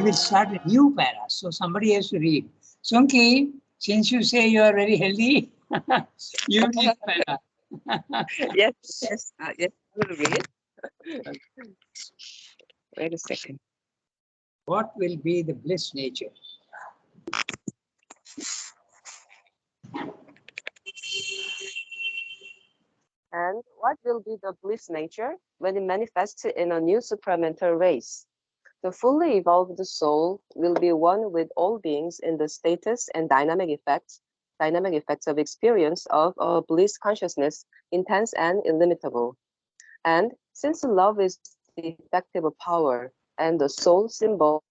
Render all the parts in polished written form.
we will start a new para. So somebody has to read. Sunki, since you say you are very healthy, you read para. Yes, yes, yes, I will read. Wait a second. What will be the bliss nature? And what will be the bliss nature when it manifests in a new supramental race? The fully evolved soul will be one with all beings in the status and dynamic effects of experience of a bliss consciousness, intense and illimitable. And since love is the effective power and the soul symbol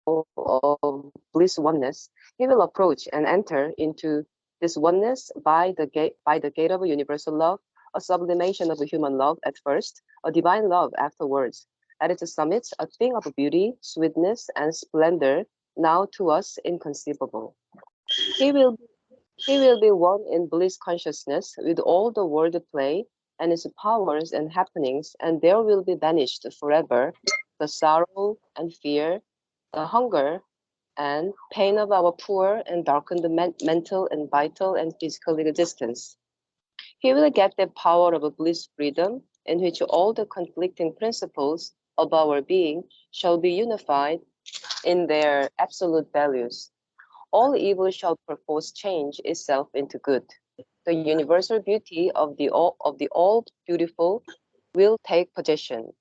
of bliss oneness, he will approach and enter into this oneness by the gate of a universal love, a sublimation of a human love at first, a divine love afterwards. At its summit, a thing of beauty, sweetness, and splendor, now to us inconceivable. He will he will be one in bliss consciousness with all the world play and its powers and happenings, and there will be banished forever the sorrow and fear, the hunger and pain of our poor and darkened mental and vital and physical existence. He will get the power of a bliss freedom in which all the conflicting principles of our being shall be unified in their absolute values. All evil shall perforce change itself into good. The universal beauty of the all beautiful will take possession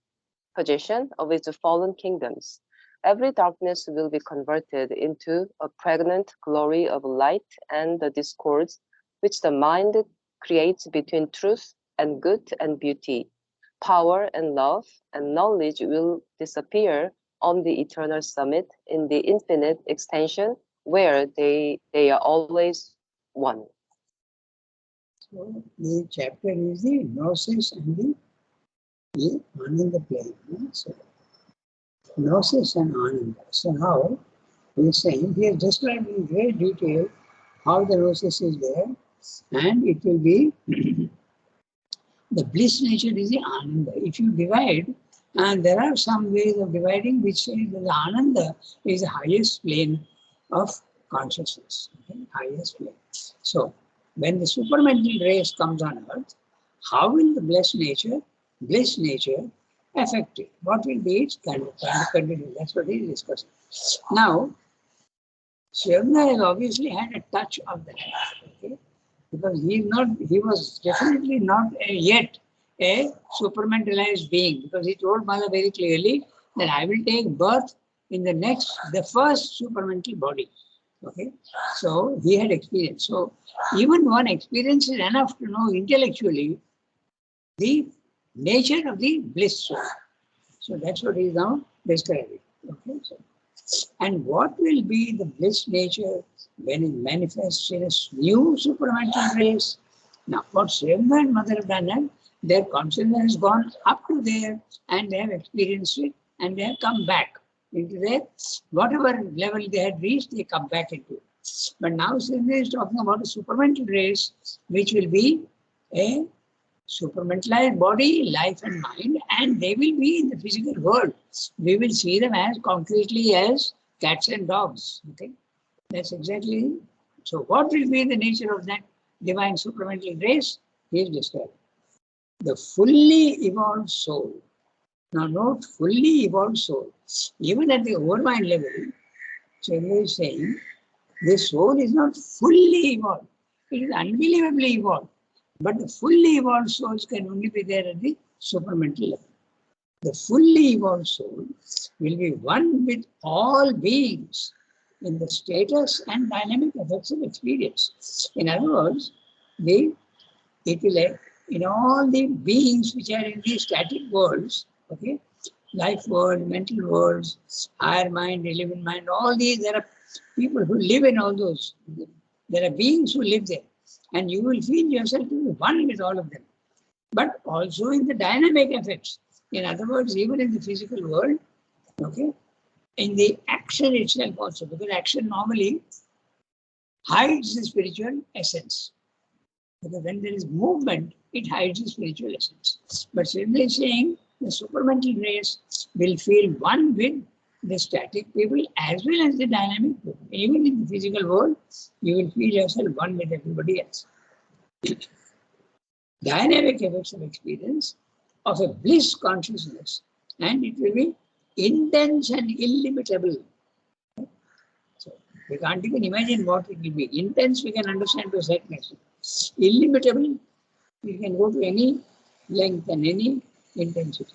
of its fallen kingdoms. Every darkness will be converted into a pregnant glory of light, and the discords which the mind creates between truth and good and beauty, power and love and knowledge will disappear on the eternal summit in the infinite extension where they are always one. So the chapter is the gnosis and the Ananda plane. So gnosis and Ananda. So how he is saying, he has described in great detail how the gnosis is there, and it will be the bliss nature is the Ananda. If you divide, and there are some ways of dividing which say that the Ananda is the highest plane of consciousness, okay? Highest plane. So, when the supramental race comes on earth, how will the bliss nature affect it? What will be its kind of continue? That's what he is discussing. Now, Shivna has obviously had a touch of that, okay? Because he was definitely not yet a supramentalized being, because he told Mother very clearly that I will take birth in the first supramental body. Okay, so he had experience. So even one experience is enough to know intellectually the nature of the bliss soul. So that's what he is now describing. Okay, so, and what will be the bliss nature when it manifests in a new supramental race? Now, what Shiva and Mother have done, their consciousness has gone up to there and they have experienced it and they have come back into their, whatever level they had reached, they come back into it. But now Shiva is talking about a supramental race, which will be a supramentalized body, life and mind, and they will be in the physical world. We will see them as concretely as cats and dogs. Okay, that's exactly. So what will be the nature of that divine supramental race? He is describing the fully evolved soul. Now note, fully evolved soul. Even at the overmind level, Chandra is saying the soul is not fully evolved. It is unbelievably evolved. But the fully evolved souls can only be there at the supramental level. The fully evolved soul will be one with all beings in the status and dynamic effects of experience. In other words, it will, in all the beings which are in the static worlds, okay, life world, mental worlds, higher mind, element mind, all these, there are people who live in all those. There are beings who live there. And you will feel yourself to be one with all of them. But also in the dynamic effects. In other words, even in the physical world, okay, in the action itself also, because action normally hides the spiritual essence. Because when there is movement, it hides the spiritual essence. But simply saying the supramental race will feel one with the static people as well as the dynamic people. Even in the physical world, you will feel yourself one with everybody else. Dynamic effects of experience of a bliss consciousness, and it will be intense and illimitable. So we can't even imagine what it will be. Intense, we can understand to a certain extent. Illimitable, we can go to any length and any intensity.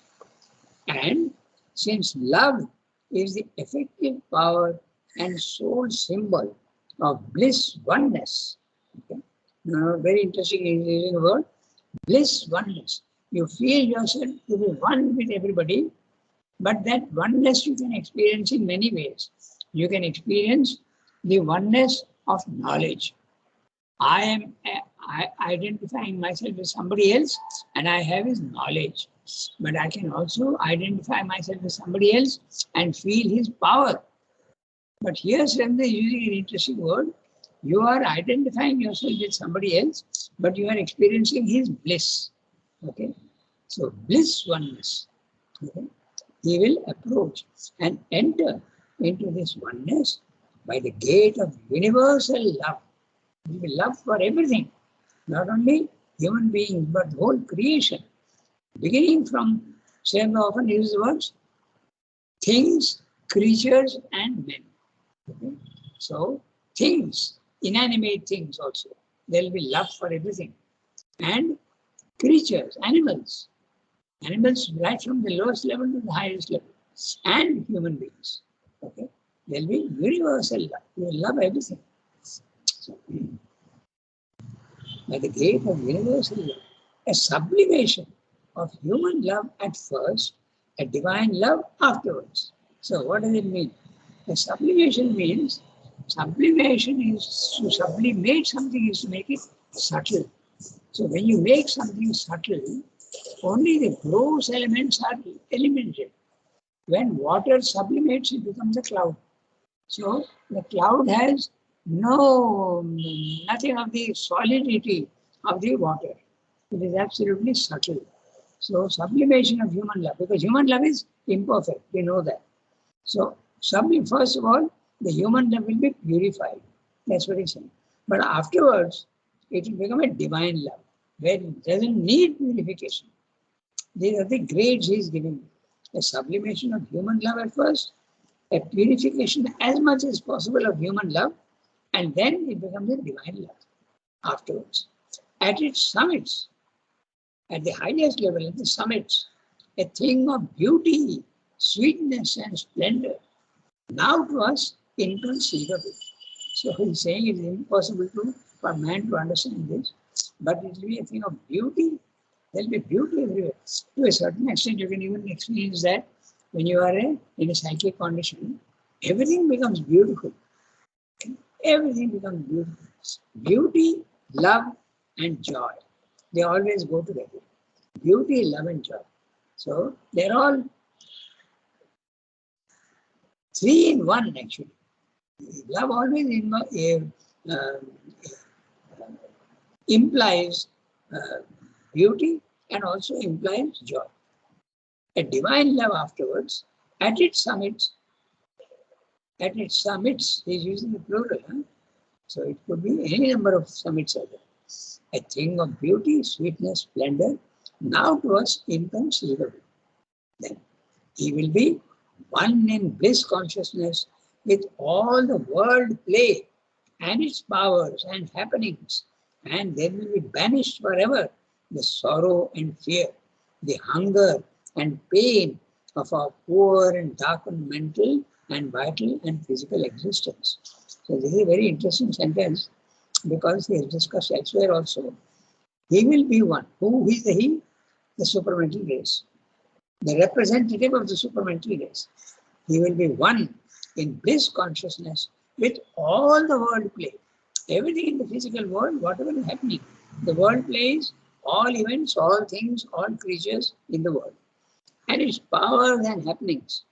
And since love is the effective power and sole symbol of bliss oneness, okay? Now, very interesting is using the word bliss oneness. You feel yourself to be one with everybody, but that oneness you can experience in many ways. You can experience the oneness of knowledge. I am identifying myself with somebody else and I have his knowledge. But I can also identify myself with somebody else and feel his power. But here Sremda is using an interesting word. You are identifying yourself with somebody else, but you are experiencing his bliss. Okay? So bliss oneness. Okay? He will approach and enter into this oneness by the gate of universal love. He will love for everything, not only human beings, but whole creation. Beginning from, Sremda often uses the words, things, creatures, and men. Okay? So, things, inanimate things also. There will be love for everything. And creatures, animals. Animals right from the lowest level to the highest level. And human beings. Okay? There will be universal love. You will love everything. So, by the gate of universal love, a sublimation of human love at first, a divine love afterwards. So what does it mean? A sublimation means, sublimation is to sublimate something is to make it subtle. So when you make something subtle, only the gross elements are eliminated. When water sublimates, it becomes a cloud. So the cloud has nothing of the solidity of the water. It is absolutely subtle. So sublimation of human love, because human love is imperfect, we know that. So first of all, the human love will be purified. That's what he's saying. But afterwards, it will become a divine love, where it doesn't need purification. These are the grades he's giving. A sublimation of human love at first, a purification as much as possible of human love, and then it becomes a divine love afterwards. At its summits, at the highest level, at the summits, a thing of beauty, sweetness, and splendor, now to us inconceivable. So he's saying it is impossible for man to understand this, but it will be a thing of beauty. There will be beauty everywhere. To a certain extent, you can even experience that when you are in a psychic condition, everything becomes beautiful. Everything becomes beautiful. Beauty, love, and joy. They always go together. Beauty, love, and joy. So they're all three in one, actually. Love always implies beauty and also implies joy. A divine love afterwards, at its summits, he's using the plural, huh? So it could be any number of summits are there. A thing of beauty, sweetness, splendor, now to us inconceivable. Then he will be one in bliss consciousness with all the world play and its powers and happenings, and there will be banished forever the sorrow and fear, the hunger and pain of our poor and darkened mental and vital and physical existence. So this is a very interesting sentence because he has discussed elsewhere also. He will be one. Who is the he? The supramental race. The representative of the supramental race. He will be one in bliss consciousness with all the world play. Everything in the physical world, whatever is happening, the world plays, all events, all things, all creatures in the world. And its powers and happenings,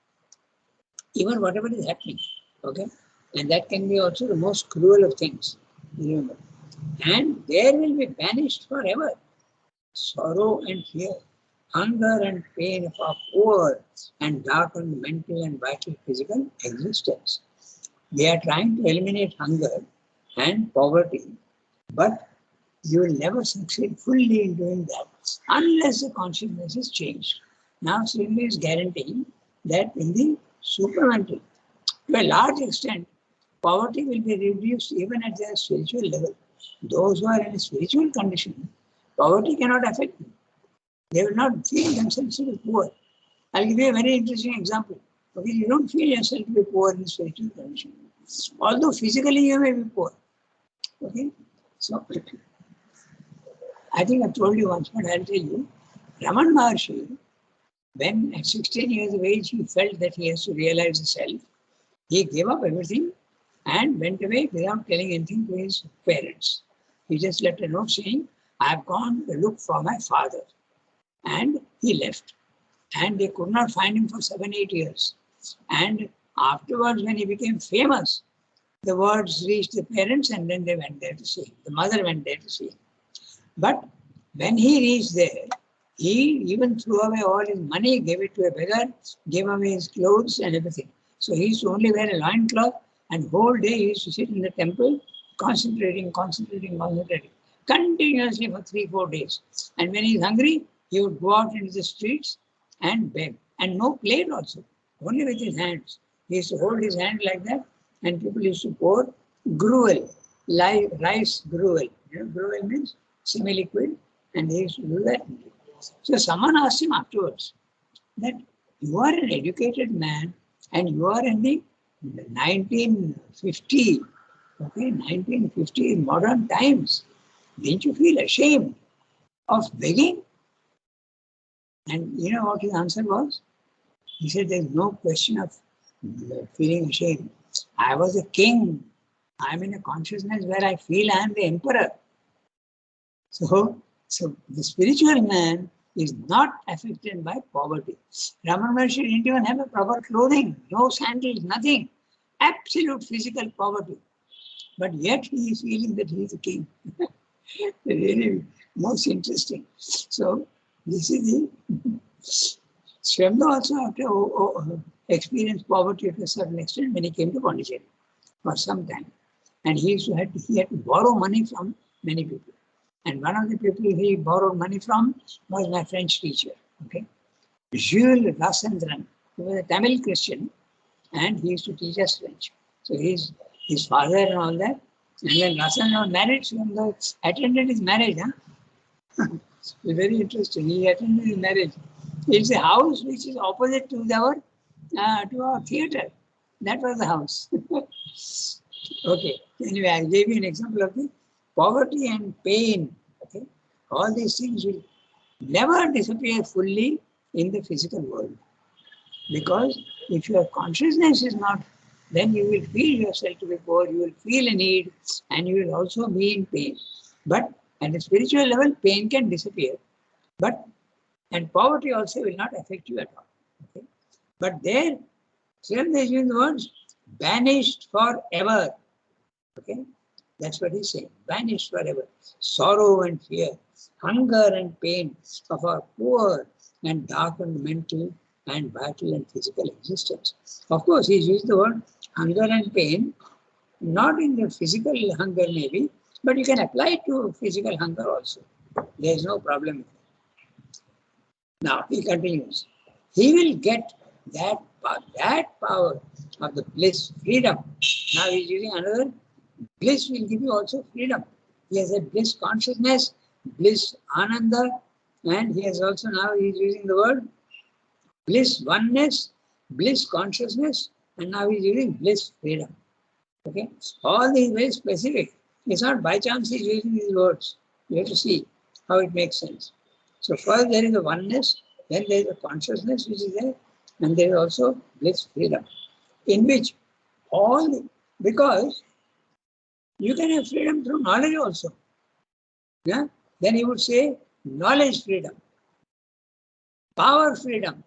even whatever is happening, okay? And that can be also the most cruel of things, remember. And there will be banished forever sorrow and fear, hunger and pain of our poor and darkened mental and vital physical existence. They are trying to eliminate hunger and poverty, but you will never succeed fully in doing that unless the consciousness is changed. Now, Sri is guaranteeing that in the supramental, to a large extent, poverty will be reduced even at their spiritual level. Those who are in a spiritual condition, poverty cannot affect them. They will not feel themselves to be poor. I'll give you a very interesting example. Okay, you don't feel yourself to be poor in spiritual condition, although physically you may be poor. Okay, so I think I've told you once, but I'll tell you. Raman Maharshi, when at 16 years of age he felt that he has to realize the self, he gave up everything and went away without telling anything to his parents. He just left a note saying, I have gone to look for my father. And he left. And they could not find him for 7-8 years. And afterwards, when he became famous, the words reached the parents and then they went there to see him. The mother went there to see him. But when he reached there, he even threw away all his money, gave it to a beggar, gave away his clothes and everything. So he used to only wear a loincloth and whole day he used to sit in the temple concentrating continuously for 3-4 days. And when he's hungry, he would go out into the streets and beg. And no plate also, only with his hands. He used to hold his hand like that and people used to pour gruel, rice gruel. You know, gruel means semi-liquid, and they used to do that. So someone asked him afterwards that you are an educated man and you are in the 1950, okay, 1950 modern times. Didn't you feel ashamed of begging? And you know what his answer was? He said, there's no question of feeling ashamed. I was a king. I'm in a consciousness where I feel I am the emperor. So the spiritual man is not affected by poverty. Ramana Maharshi didn't even have a proper clothing, no sandals, nothing. Absolute physical poverty. But yet he is feeling that he is a king. Really most interesting. So this is the Sri Aurobindo also after experienced poverty to a certain extent when he came to Pondicherry for some time. And he had to borrow money from many people. And one of the people he borrowed money from was my French teacher. Okay, Jules Rasandran, who was a Tamil Christian, and he used to teach us French. So his father and all that. And when Rasandran married, Sri Aurobindo attended his marriage. It's very interesting. He attended his marriage. It's a house which is opposite to our theatre. That was the house. Okay. Anyway, I gave you an example of the poverty and pain. Okay. All these things will never disappear fully in the physical world. Because if your consciousness is not, then you will feel yourself to be poor, you will feel a need, and you will also be in pain. But at the spiritual level, pain can disappear. And poverty also will not affect you at all. Okay? But there, Sri Aurobindo is using the words banished forever. Okay? That's what he's saying. Banished forever. Sorrow and fear, hunger and pain of our poor and darkened mental and vital and physical existence. Of course, he's used the word hunger and pain, not in the physical hunger maybe, but you can apply it to physical hunger also. There is no problem with it. Now, he continues. He will get that power of the bliss, freedom. Now he's using another. Bliss will give you also freedom. He has a bliss consciousness, bliss ananda, and he has also now he's using the word bliss oneness, bliss consciousness, and now he's using bliss freedom. Okay? All these very specific. It's not by chance he's using these words. You have to see how it makes sense. So first there is a oneness, then there is a consciousness which is there, and there is also bliss freedom. In which because you can have freedom through knowledge also. Yeah? Then he would say knowledge freedom, power freedom,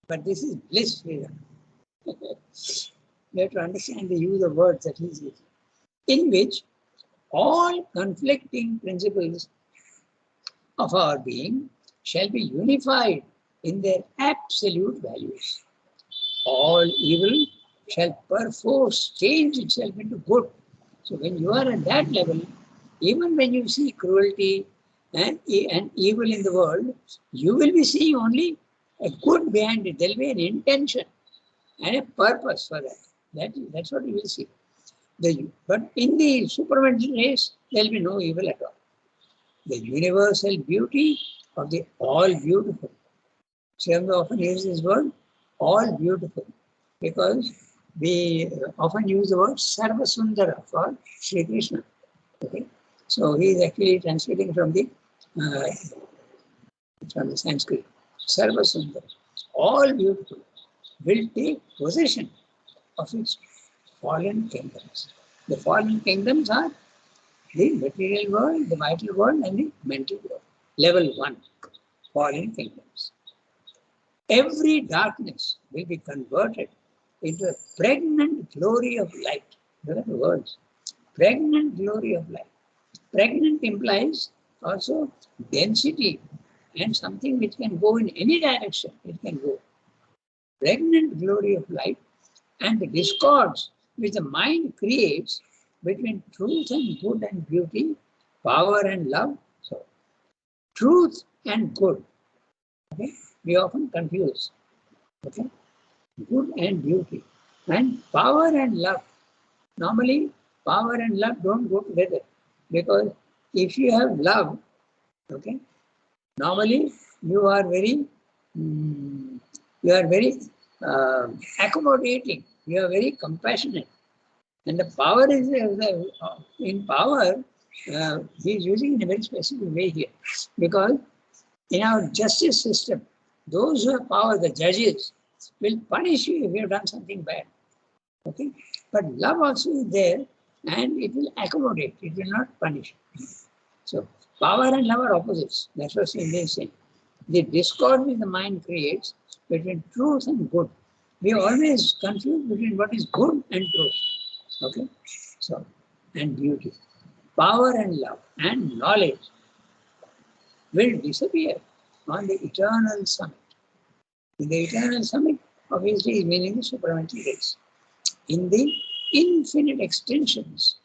but this is bliss freedom. You have to understand the use of words that he's using. In which all conflicting principles of our being shall be unified in their absolute values. All evil shall perforce change itself into good. So when you are at that level, even when you see cruelty and evil in the world, you will be seeing only a good behind it. There will be an intention and a purpose for that. That's what you will see. But in the supramental race, there will be no evil at all. The universal beauty of the all beautiful. Sriyanga often uses this word, all beautiful, because we often use the word Sarva Sundara for Sri Krishna. Okay? So he is actually translating from the Sanskrit. Sarva Sundara, all beautiful, will take possession of its fallen kingdoms. The fallen kingdoms are the material world, the vital world, and the mental world. Level 1, fallen kingdoms. Every darkness will be converted into a pregnant glory of light. Look at the words. Pregnant glory of light. Pregnant implies also density and something which can go in any direction. It can go. Pregnant glory of light and the discords which the mind creates between truth and good and beauty, power and love. So, truth and good. Okay? We often confuse. Okay? Good and beauty. And power and love. Normally, power and love don't go together. Because if you have love, okay, normally you are very accommodating. You are very compassionate. And the power is in power, he is using in a very specific way here. Because in our justice system, those who have power, the judges, will punish you if you have done something bad. Okay? But love also is there and it will accommodate, it will not punish. So power and love are opposites. That's what Sri is saying. The discord which the mind creates between truth and good. We always confuse between what is good and truth. Okay? So, and beauty. Power and love and knowledge will disappear on the eternal summit. In the eternal summit, obviously, is meaning the supramental race. In the infinite extensions,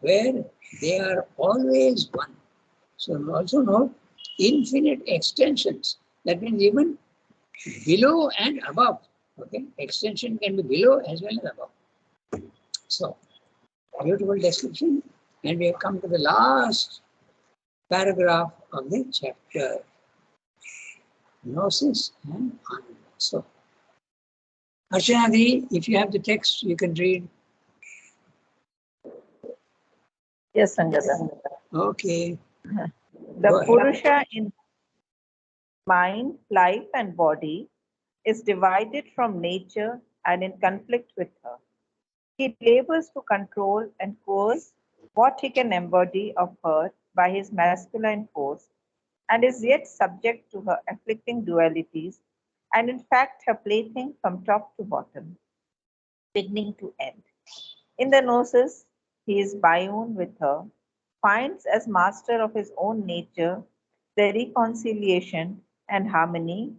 where they are always one. So also note infinite extensions. That means even below and above. Okay, extension can be below as well as above. So beautiful description, and we have come to the last paragraph of the chapter. Gnosis and Ananda. So, Archana, if you have the text, you can read. Yes, Sanjata. Okay. The Purusha in mind, life, and body is divided from nature and in conflict with her. He labors to control and coerce what he can embody of her by his masculine force, and is yet subject to her afflicting dualities, and in fact her plaything from top to bottom, beginning to end. In the Gnosis, he is biune with her, finds as master of his own nature the reconciliation and harmony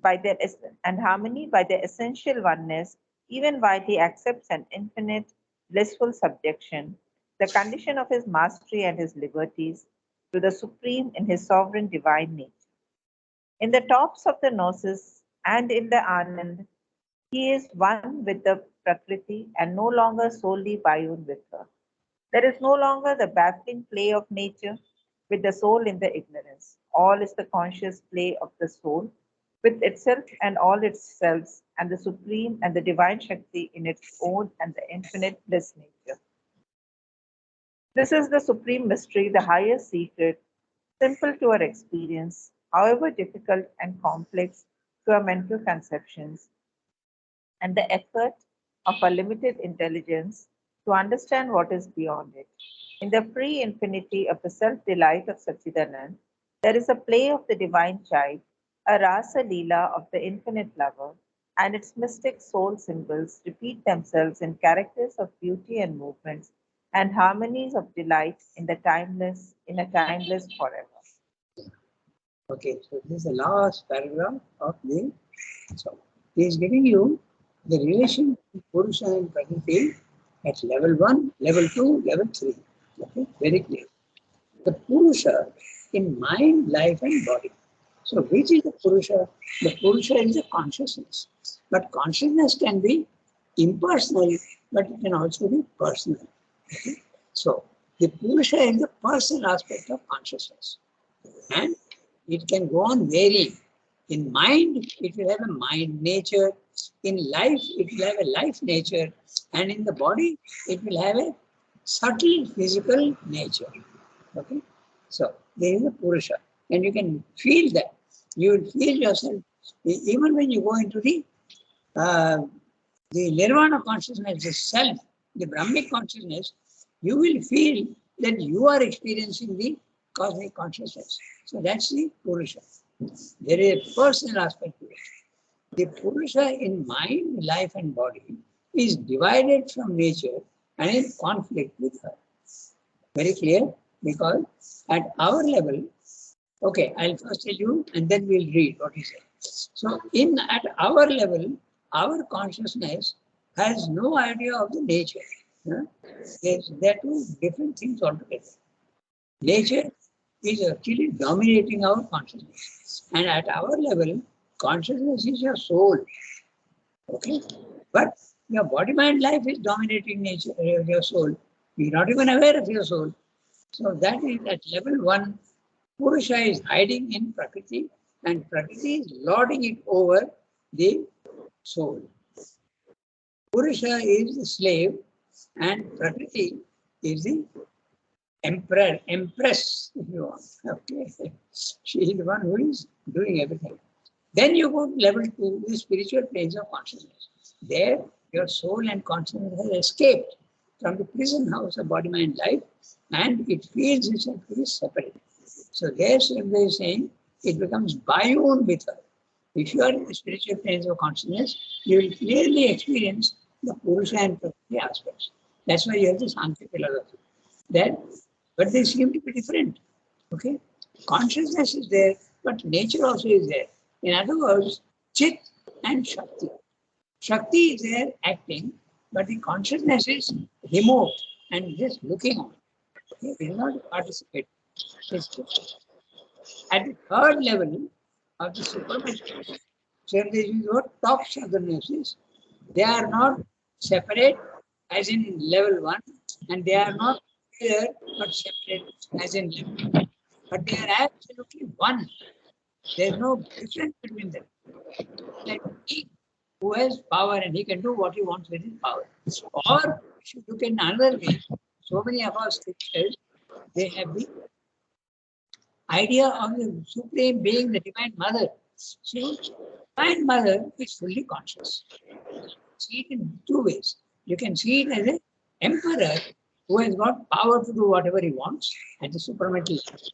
by their essential oneness, even while he accepts an infinite blissful subjection, the condition of his mastery and his liberties, to the supreme in his sovereign divine nature. In the tops of the Gnosis and in the Anand, he is one with the Prakriti and no longer solely biune with her. There is no longer the baffling play of nature with the soul in the ignorance. All is the conscious play of the soul with itself and all its selves, and the supreme and the divine Shakti in its own and the infinite bliss nature. This is the supreme mystery, the highest secret, simple to our experience, however difficult and complex to our mental conceptions, and the effort of our limited intelligence to understand what is beyond it. In the free infinity of the self delight of Satchidanand, there is a play of the divine child, a rasa leela of the infinite lover, and its mystic soul symbols repeat themselves in characters of beauty and movements and harmonies of delight in a timeless forever. Okay, so this is the last paragraph of the. So he is giving you the relation between Purusha and Prakriti at level 1, level 2, level 3. Okay, very clear. The Purusha in mind, life, and body. So, which is the Purusha? The Purusha is the consciousness. But consciousness can be impersonal, but it can also be personal. Okay? So, the Purusha is the personal aspect of consciousness. And it can go on varying. In mind, it will have a mind nature. In life, it will have a life nature. And in the body, it will have a subtle physical nature. Okay, so there is a Purusha, and you can feel that. You will feel yourself even when you go into the Nirvana consciousness, the self, the Brahmic consciousness. You will feel that you are experiencing the cosmic consciousness. So that's the Purusha. There is a personal aspect to it. The Purusha in mind, life, and body is divided from nature and in conflict with her. Very clear? Because at our level, okay, I'll first tell you and then we'll read what he said. So at our level, our consciousness has no idea of the nature. Huh? There are two different things altogether. Nature is actually dominating our consciousness. And at our level, consciousness is your soul. Okay? But your body, mind, life is dominating nature, your soul. You're not even aware of your soul. So that is at level 1, Purusha is hiding in Prakriti and Prakriti is lording it over the soul. Purusha is the slave and Prakriti is the emperor, empress, if you want. Okay. She is the one who is doing everything. Then you go to level 2, the spiritual planes of consciousness. There, your soul and consciousness has escaped from the prison house of body, mind, life, and it feels itself to be separate. So there, Srimad is saying, it becomes biune with her. If you are in the spiritual planes of consciousness, you will clearly experience the Purusha and Prakriti aspects. That's why you have the Sankhya philosophy. But they seem to be different. Okay? Consciousness is there, but nature also is there. In other words, Chit and Shakti. Shakti is there acting, but the consciousness is remote and just looking on. Okay? It is not participating. At the third level of the supermental, is what talks of the gnosis. They are not separate as in level 1, and they are not clear but separate as in level 2. But they are absolutely one. There is no difference between them. Like he who has power and he can do what he wants with his power. Or if you look in another way, so many of our scriptures, they have the idea of the Supreme Being, the Divine Mother. So, Divine Mother is fully conscious. See it in two ways. You can see it as an emperor who has got power to do whatever he wants at the supramental level.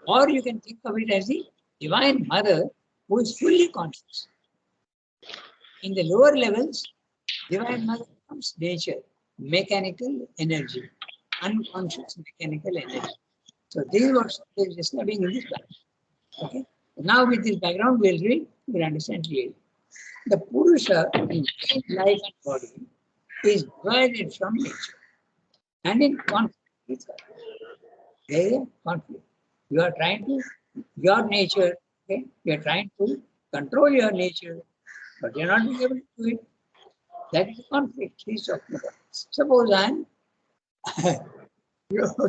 Or you can think of it as the Divine Mother who is fully conscious. In the lower levels, Divine Mother becomes nature, mechanical energy, unconscious mechanical energy. So this is what is describing in this class. Okay. Now with this background, we'll read, we'll understand clearly. The Purusha in life and body is divided from nature and in conflict with her. There is a conflict. You are trying to, your nature, okay, you are trying to control your nature, but you are not being able to do it. That is a conflict he's talking about. Suppose I'm,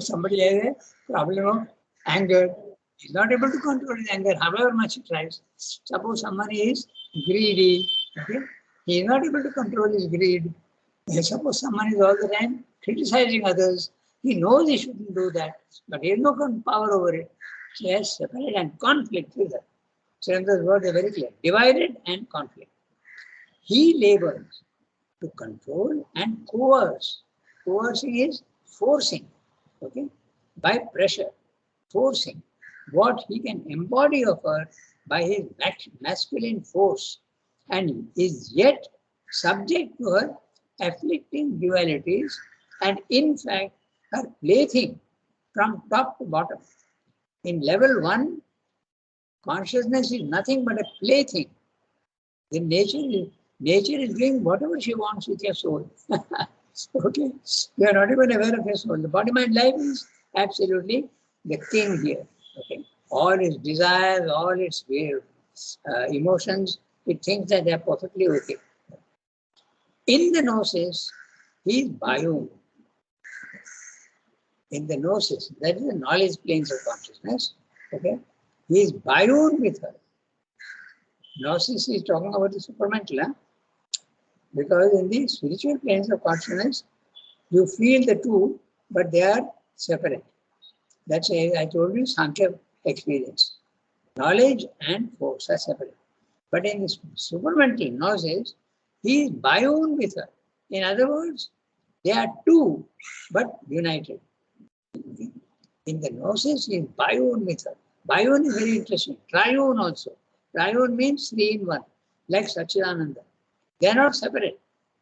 somebody has a problem of anger. He's not able to control his anger, however much he tries. Suppose someone is greedy, okay? He is not able to control his greed. Suppose someone is all the time criticizing others. He knows he shouldn't do that, but he has no power over it. So he has separate and conflict with her. So in those words are very clear. Divided and conflict. He labors to control and coerce. Coercing is forcing, okay? By pressure, forcing what he can embody of her by his masculine force, and is yet subject to her afflicting dualities and in fact her plaything from top to bottom. In level 1, Consciousness is nothing but a plaything. The nature is doing whatever she wants with your soul. Okay, you are not even aware of your soul. The body mind life is absolutely the king here. Okay, all its desires, all its emotions, it thinks that they are perfectly okay. In the gnosis, he is biome. In the gnosis, that is the knowledge planes of consciousness. Okay, he is biome with her. Gnosis is talking about the supramental, huh? Because in the spiritual planes of consciousness, you feel the two, but they are separate. That's why I told you Sankhya experience. Knowledge and force are separate. But in this supramental gnosis, he is biome with her. In other words, they are two, but united. In the gnosis, he is biome with her. Biome is very interesting. Triune also. Triune means 3 in 1, like Satchidananda. They are not separate.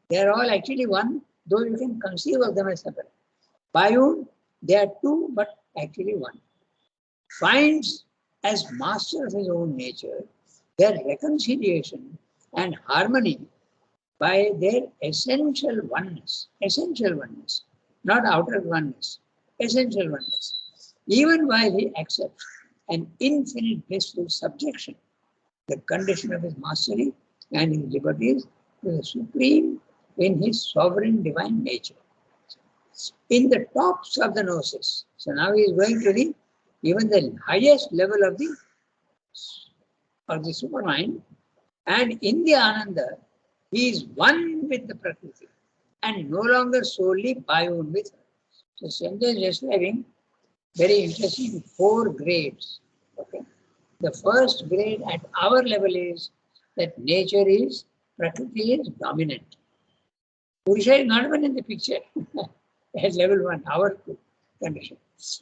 They are all actually one, though you can conceive of them as separate. Biome, they are two, but actually one. Finds as master of his own nature their reconciliation and harmony by their essential oneness, not outer oneness, essential oneness. Even while he accepts an infinite blissful subjection, the condition of his mastery and his liberties to the supreme in his sovereign divine nature. In the tops of the gnosis, so now he is going to the even the highest level of the supermind, and in the Ananda, he is one with the Prakriti and no longer solely biome with her. So Senda is describing very interesting 4 grades. Okay. The first grade at our level is that nature is, Prakriti is dominant. Purusha is not even in the picture at level 1, our condition.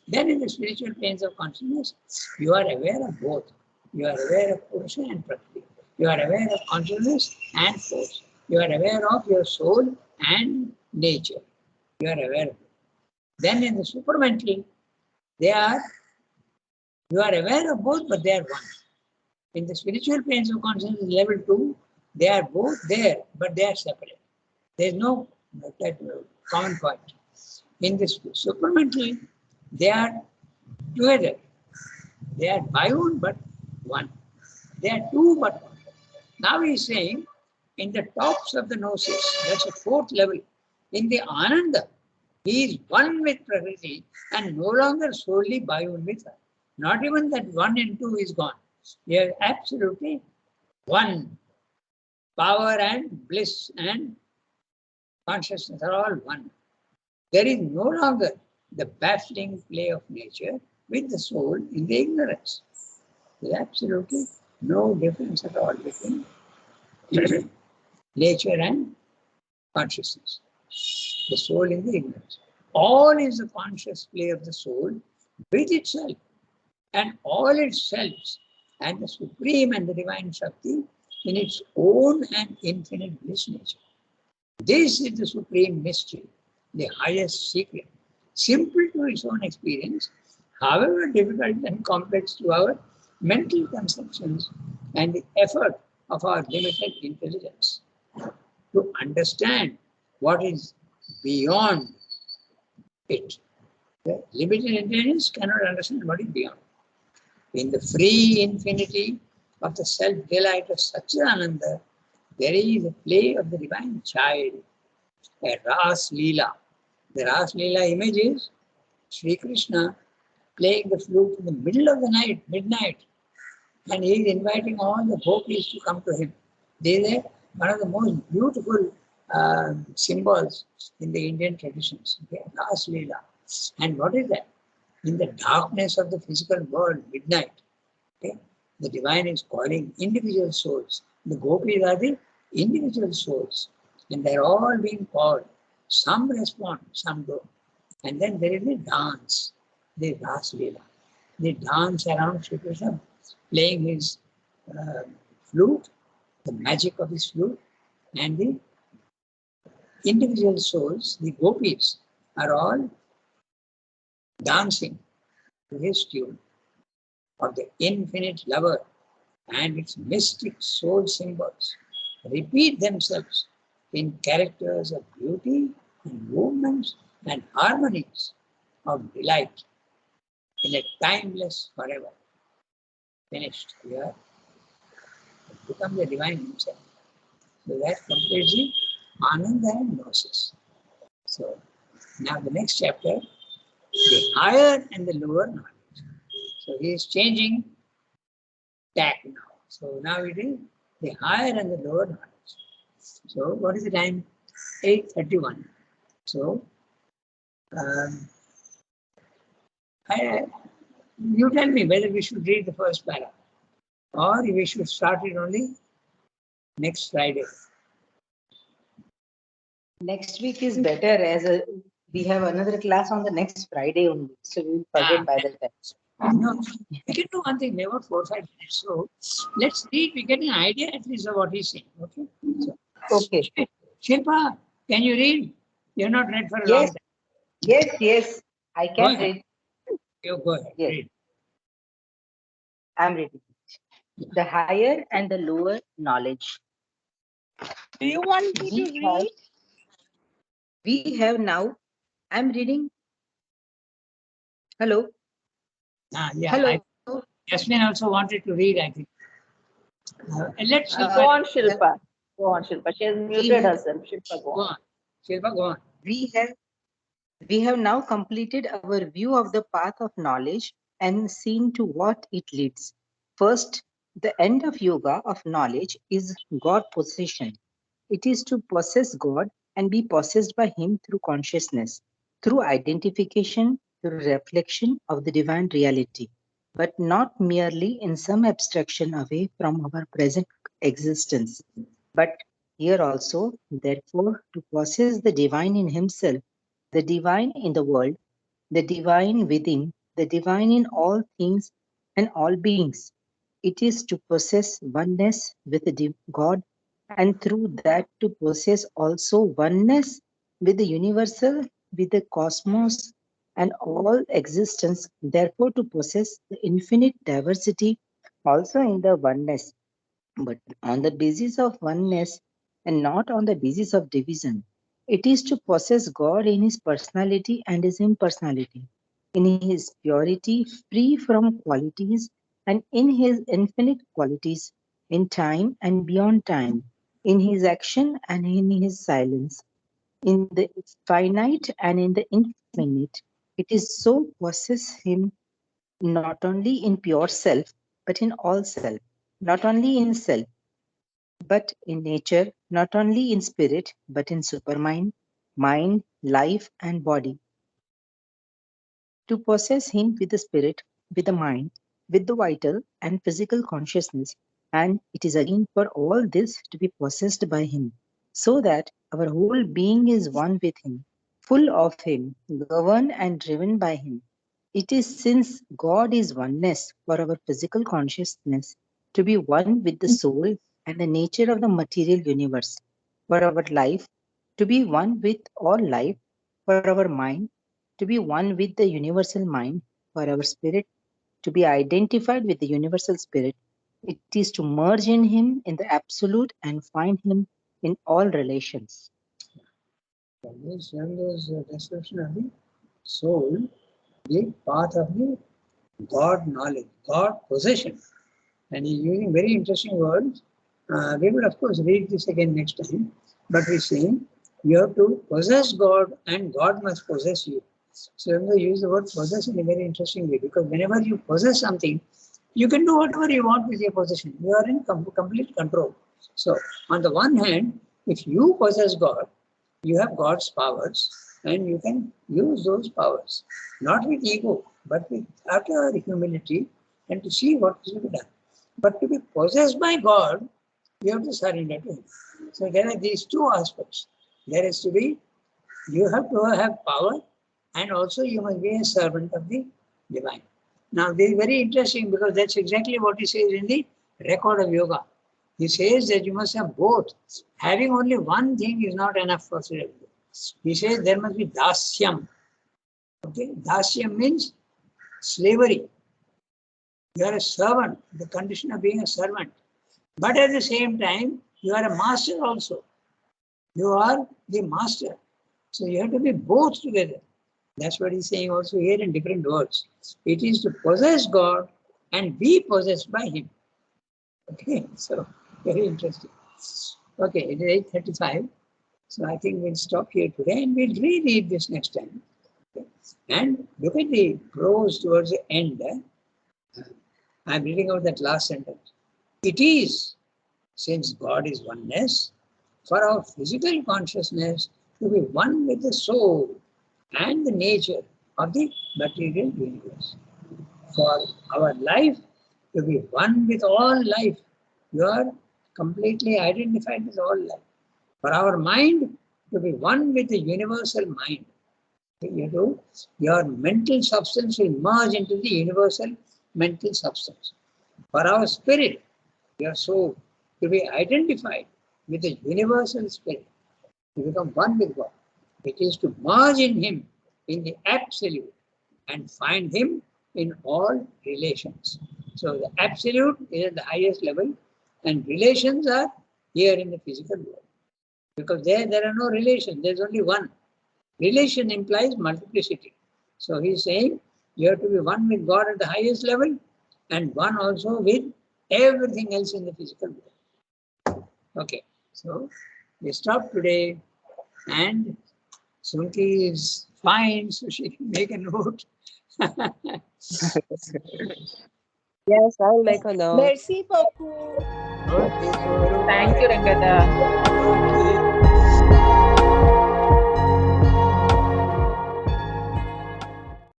Then in the spiritual planes of consciousness, you are aware of both. You are aware of Purusha and Prakriti. You are aware of consciousness and force. You are aware of your soul and nature. You are aware of it. Then in the supramental, you are aware of both, but they are one. In the spiritual planes of consciousness, level 2, they are both there, but they are separate. There is no common point. In this supramental, they are together. They are biome, but one. They are two, but one. Now he is saying, in the tops of the gnosis, that's the 4th level, in the Ananda, he is one with Prakriti and no longer solely biome with her. Not even that 1 and 2 is gone. They are absolutely one. Power and bliss and consciousness are all one. There is no longer the baffling play of nature with the soul in the ignorance. There is absolutely no difference at all between nature and consciousness. The soul in the ignorance. All is the conscious play of the soul with itself and all its selves and the supreme and the divine Shakti in its own and infinite bliss nature. This is the supreme mystery, the highest secret, simple to its own experience, however difficult and complex to our mental conceptions and the effort of our limited intelligence. To understand what is beyond it. The limited intelligence cannot understand what is beyond. In the free infinity of the self-delight of Satchidananda, there is a play of the divine child, a Ras Leela. The Ras Leela image is Sri Krishna playing the flute in the middle of the night, midnight, and he is inviting all the gopis to come to him. This is one of the most beautiful symbols in the Indian traditions, okay? Ras Leela. And what is that? In the darkness of the physical world, midnight, okay, the divine is calling individual souls. The gopis are the individual souls, and they're all being called. Some respond, some don't. And then there is a dance, the Ras Leela. They dance around Sri Krishna, playing his flute, the magic of his flute, and the individual souls, the gopis, are all dancing to his tune. of the infinite lover and its mystic soul symbols repeat themselves in characters of beauty and movements and harmonies of delight in a timeless forever. Finished. Here, it becomes the divine himself. So that completes the Ananda and Gnosis. So now the next chapter, the higher and the lower knowledge. So he is changing tack now. So now it is the higher and the lower knowledge. So what is the time? 8:31. So you tell me whether we should read the first paragraph or we should start it only next Friday. Next week is better as we have another class on the next Friday only. So we will forget by the time. No, we can do one thing, about 4 or 5 minutes. So let's read, we get an idea at least of what he's saying. Okay. So, Okay. Shilpa, can you read? You're not read for a long Yes. time. Yes. I Go can ahead. read. You go ahead. Yes. Read. I'm reading. The higher and the lower knowledge. Do you want me to read? We have now, I'm reading. Hello. Yeah. Hello. Jasmine also wanted to read, I think. Let's Go on, Shilpa. Go on, Shilpa. She has muted herself. Shilpa, go go on. on. Shilpa, go on. We have now completed our view of the path of knowledge and seen to what it leads. First, the end of yoga of knowledge is God possession. It is to possess God and be possessed by Him through consciousness, through identification, through reflection of the divine reality, but not merely in some abstraction away from our present existence. But here also, therefore, to possess the divine in himself, the divine in the world, the divine within, the divine in all things and all beings. It is to possess oneness with the God, and through that to possess also oneness with the universal, with the cosmos and all existence, therefore to possess the infinite diversity also in the oneness, but on the basis of oneness and not on the basis of division. It is to possess God in his personality and his impersonality, in his purity, free from qualities, and in his infinite qualities, in time and beyond time, in his action and in his silence, in the finite and in the infinite. It is so possess him not only in pure self, but in all self, not only in self, but in nature, not only in spirit, but in supermind, mind, life, and body. To possess him with the spirit, with the mind, with the vital and physical consciousness, and it is again for all this to be possessed by him, so that our whole being is one with him, full of him, governed and driven by him. It is since God is oneness for our physical consciousness to be one with the soul and the nature of the material universe, for our life to be one with all life, for our mind to be one with the universal mind, for our spirit to be identified with the universal spirit. It is to merge in him in the absolute and find him in all relations. This description of the soul, the path of the God knowledge, God possession. And he's using very interesting words. We will, of course, read this again next time. But we're saying you have to possess God and God must possess you. So I'm going to use the word possess in a very interesting way, because whenever you possess something, you can do whatever you want with your possession. You are in complete control. So on the one hand, if you possess God, you have God's powers and you can use those powers, not with ego, but with utter humility and to see what is to be done. But to be possessed by God, you have to surrender to Him. So there are these two aspects. There is to be, you have to have power, and also you must be a servant of the divine. Now this is very interesting, because that's exactly what he says in the record of yoga. He says that you must have both. Having only one thing is not enough for Sri. He says there must be dasyam. Okay, dasyam means slavery. You are a servant, the condition of being a servant. But at the same time, you are a master also. You are the master. So you have to be both together. That's what he's saying also here in different words. It is to possess God and be possessed by Him. Okay, so very interesting. Okay, it is 8:35. So I think we'll stop here today and we'll reread this next time. Okay. And look at the prose towards the end. I'm reading out that last sentence. It is, since God is oneness, for our physical consciousness to be one with the soul and the nature of the material universe. For our life to be one with all life, you are completely identified with all life. For our mind to be one with the universal mind, your mental substance will merge into the universal mental substance. For our spirit, your soul, to be identified with the universal spirit, to become one with God. It is to merge in Him, in the absolute, and find Him in all relations. So the absolute is at the highest level, and relations are here in the physical world. Because there are no relations, there's only one. Relation implies multiplicity. So he's saying you have to be one with God at the highest level and one also with everything else in the physical world. Okay, so we stop today and Sunki is fine, so she can make a note. Yes, I'll make a note. Merci beaucoup. Okay, so Thank you, Rangada. okay.